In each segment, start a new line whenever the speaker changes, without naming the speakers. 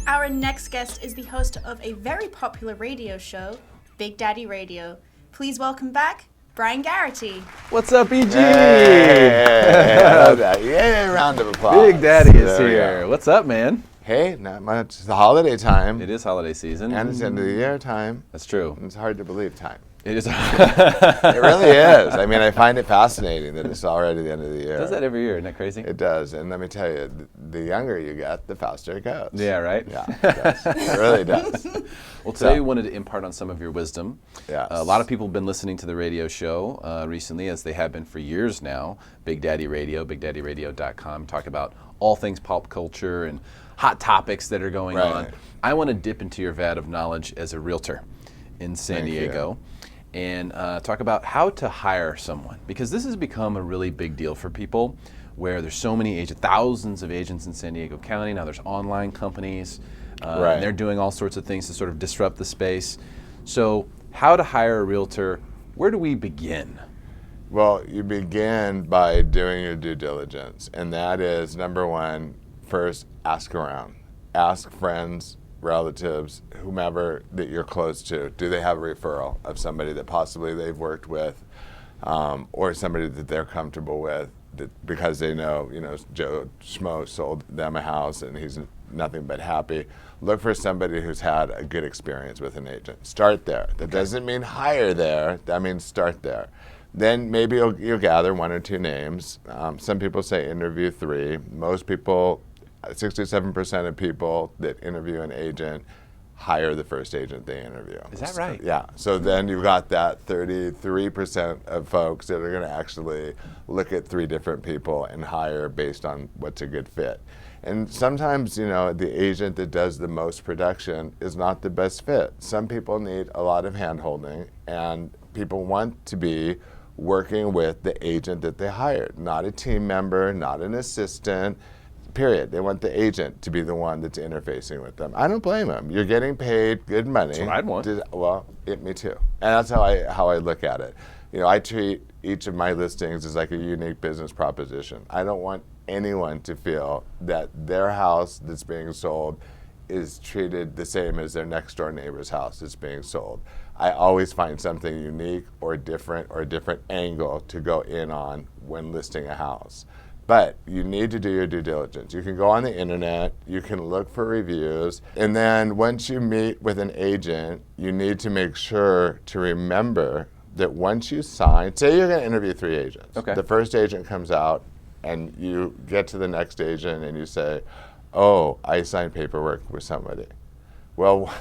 Our next guest is the host of a very popular radio show, Big Daddy Radio. Please welcome back, Bryan Garrity.
What's up, EG?
Hey, I love that. Yay, round of applause.
Big Daddy is here. What's up, man?
Hey, not much. It's the holiday time.
It is holiday season.
And it's end of the year time.
That's true.
It's hard to believe time.
It is.
It really is. I mean, I find it fascinating that it's already the end of the year.
It does that every year, isn't that crazy?
It does. And let me tell you, the younger you get, the faster it goes.
Yeah, right?
Yeah, it does. It really does.
Well, today we wanted to impart on some of your wisdom.
Yes.
A lot of people have been listening to the radio show recently, as they have been for years now. Big Daddy Radio, BigDaddyRadio.com. Talk about all things pop culture and hot topics that are going on. I want to dip into your vat of knowledge as a realtor in San Diego. And talk about how to hire someone, because this has become a really big deal for people, where there's so many agents, thousands of agents in San Diego County. Now there's online companies, and they're doing all sorts of things to sort of disrupt the space. So how to hire a realtor, where do we begin?
Well, you begin by doing your due diligence, and that is, number one, first ask around. Ask friends, relatives, whomever that you're close to. Do they have a referral of somebody that possibly they've worked with, or somebody that they're comfortable with, because they know, Joe Schmo sold them a house and he's nothing but happy. Look for somebody who's had a good experience with an agent. Start there. That doesn't mean hire there. That means start there. Then maybe you'll gather one or two names. Some people say interview 3. Most people, 67% of people that interview an agent hire the first agent they interview.
Is that right?
Yeah. So then you've got that 33% of folks that are going to actually look at 3 different people and hire based on what's a good fit. And sometimes, the agent that does the most production is not the best fit. Some people need a lot of hand-holding, and people want to be working with the agent that they hired, not a team member, not an assistant. Period. They want the agent to be the one that's interfacing with them. I don't blame them. You're getting paid good money.
That's what I'd want.
Well, me too. And that's how I look at it. I treat each of my listings as like a unique business proposition. I don't want anyone to feel that their house that's being sold is treated the same as their next door neighbor's house that's being sold. I always find something unique or a different angle to go in on when listing a house. But you need to do your due diligence. You can go on the internet, you can look for reviews, and then once you meet with an agent, you need to make sure to remember that once you sign, say you're going to interview 3 agents.
Okay.
The first agent comes out, and you get to the next agent and you say, oh, I signed paperwork with somebody. Well,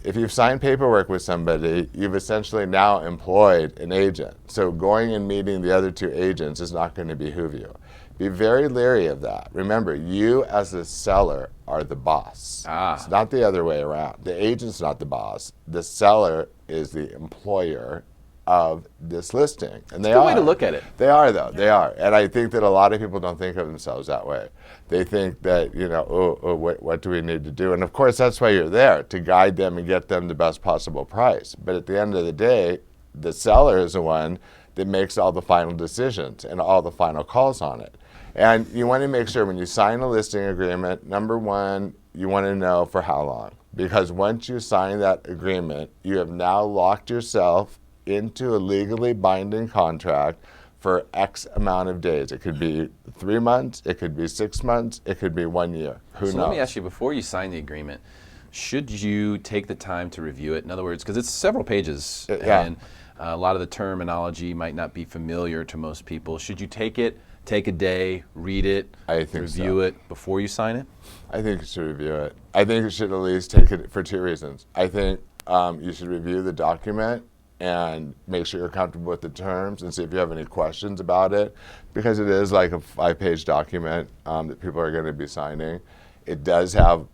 if you've signed paperwork with somebody, you've essentially now employed an agent. So going and meeting the other 2 agents is not going to behoove you. Be very leery of that. Remember, you as the seller are the boss. It's not the other way around. The agent's not the boss. The seller is the employer of this listing. And
It's a good way to look at it.
They are, though. They are. And I think that a lot of people don't think of themselves that way. They think that, what do we need to do? And of course, that's why you're there, to guide them and get them the best possible price. But at the end of the day, the seller is the one that makes all the final decisions and all the final calls on it. And you want to make sure when you sign a listing agreement, number one, you want to know for how long. Because once you sign that agreement, you have now locked yourself into a legally binding contract for X amount of days. It could be 3 months, it could be 6 months, it could be 1 year. Who knows?
Let me ask you, before you sign the agreement, should you take the time to review it? In other words, because it's several pages, and a lot of the terminology might not be familiar to most people. Should you take a day, read it, review it before you sign it?
I think you should review it. I think you should at least take it for 2 reasons. I think you should review the document and make sure you're comfortable with the terms and see if you have any questions about it, because it is like a 5-page document that people are going to be signing. It does have,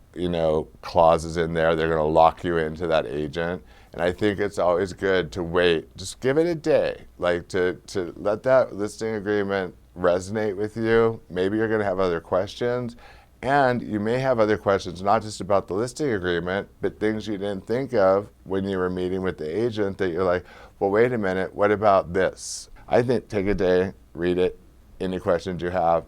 clauses in there. They're going to lock you into that agent. And I think it's always good to wait. Just give it a day, like to let that listing agreement resonate with you. Maybe you're going to have other questions. And you may have other questions, not just about the listing agreement, but things you didn't think of when you were meeting with the agent that you're like, well, wait a minute, what about this? I think take a day, read it, any questions you have,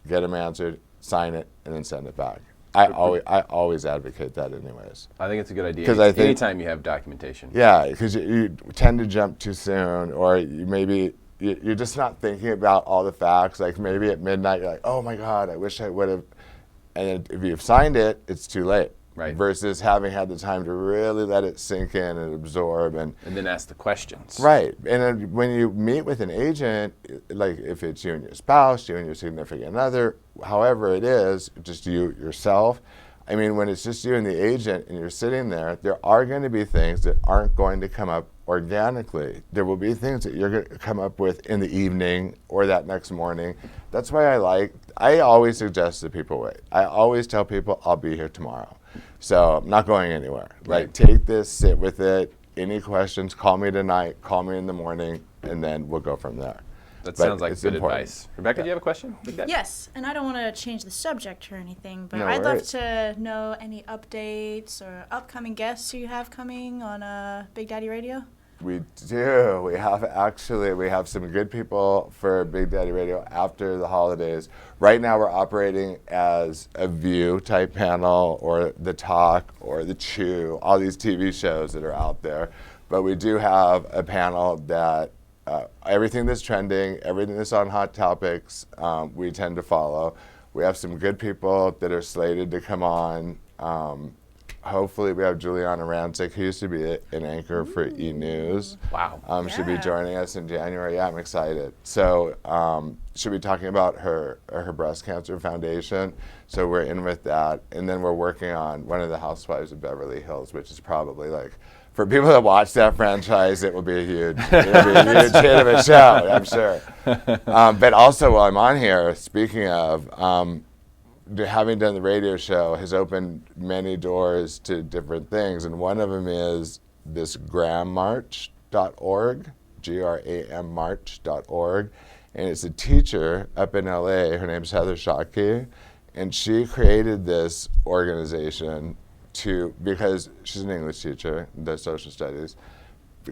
get them answered, sign it, and then send it back. I always advocate that anyways.
I think it's a good idea.
'Cause I think-
anytime you have documentation.
Yeah, because you tend to jump too soon, or you're just not thinking about all the facts. Like maybe at midnight, you're like, oh my God, I wish I would have. And if you've signed it, it's too late.
Right.
Versus having had the time to really let it sink in and absorb. And
then ask the questions.
Right. And then when you meet with an agent, like if it's you and your spouse, you and your significant other, however it is, just you yourself. I mean, when it's just you and the agent and you're sitting there are going to be things that aren't going to come up organically. There will be things that you're going to come up with in the evening or that next morning. That's why I always suggest that people wait. I always tell people I'll be here tomorrow. So I'm not going anywhere.
Right.
Like take this, sit with it. Any questions, call me tonight, call me in the morning, and then we'll go from there.
That
But
sounds like
it's
good
important.
advice. Rebecca, do you have a question?
Yes, and I don't want to change the subject or anything, but
No
I'd love
worries.
to know any updates or upcoming guests you have coming on Big Daddy Radio.
We do. We have some good people for Big Daddy Radio after the holidays. Right now we're operating as a View type panel or The Talk or The Chew, all these TV shows that are out there. But we do have a panel that everything that's trending, everything that's on Hot Topics, we tend to follow. We have some good people that are slated to come on. Hopefully we have Juliana Rancic, who used to be an anchor for E! News.
Wow.
She'll be
Yeah.
joining us in January. Yeah, I'm excited. So she'll be talking about her breast cancer foundation. So we're in with that. And then we're working on one of the Housewives of Beverly Hills, which is probably like, for people that watch that franchise, it will be a huge hit of a show, I'm sure. But also while I'm on here, speaking of, having done the radio show has opened many doors to different things, and one of them is this grammarch.org, G-R-A-M march.org, and it's a teacher up in LA. Her name's Heather Shockey, and she created this organization because she's an English teacher, does social studies.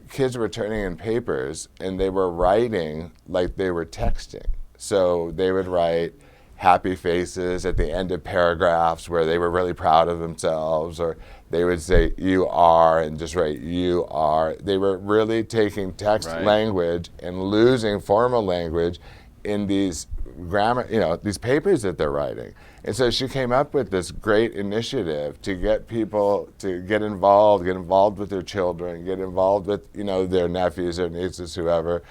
Kids were turning in papers, and they were writing like they were texting. So they would write happy faces at the end of paragraphs where they were really proud of themselves, or they would say you are and just write you are. They were really taking text language and losing formal language in these grammar, these papers that they're writing. And so she came up with this great initiative to get people to get involved with their children, get involved with, their nephews, their nieces, whoever.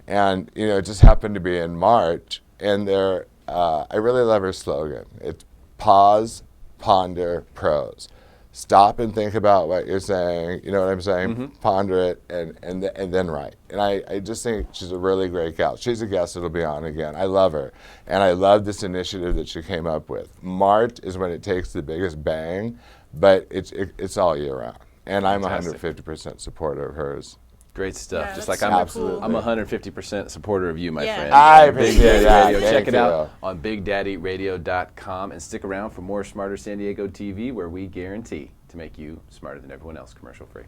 And, it just happened to be in March. And I really love her slogan. It's pause, ponder, prose. Stop and think about what you're saying. You know what I'm saying? Mm-hmm. Ponder it and then write. And I just think she's a really great gal. She's a guest that'll be on again. I love her. And I love this initiative that she came up with. March is when it takes the biggest bang, but it's all year round. And I'm 150% supporter of hers.
Great stuff.
Yeah,
Just
that's
like
super
I'm
cool.
150% supporter of you, my friend.
I
Big
appreciate
Daddy
that.
Radio.
Thank
Check it out
you.
on BigDaddyRadio.com and stick around for more Smarter San Diego TV, where we guarantee to make you smarter than everyone else, commercial free.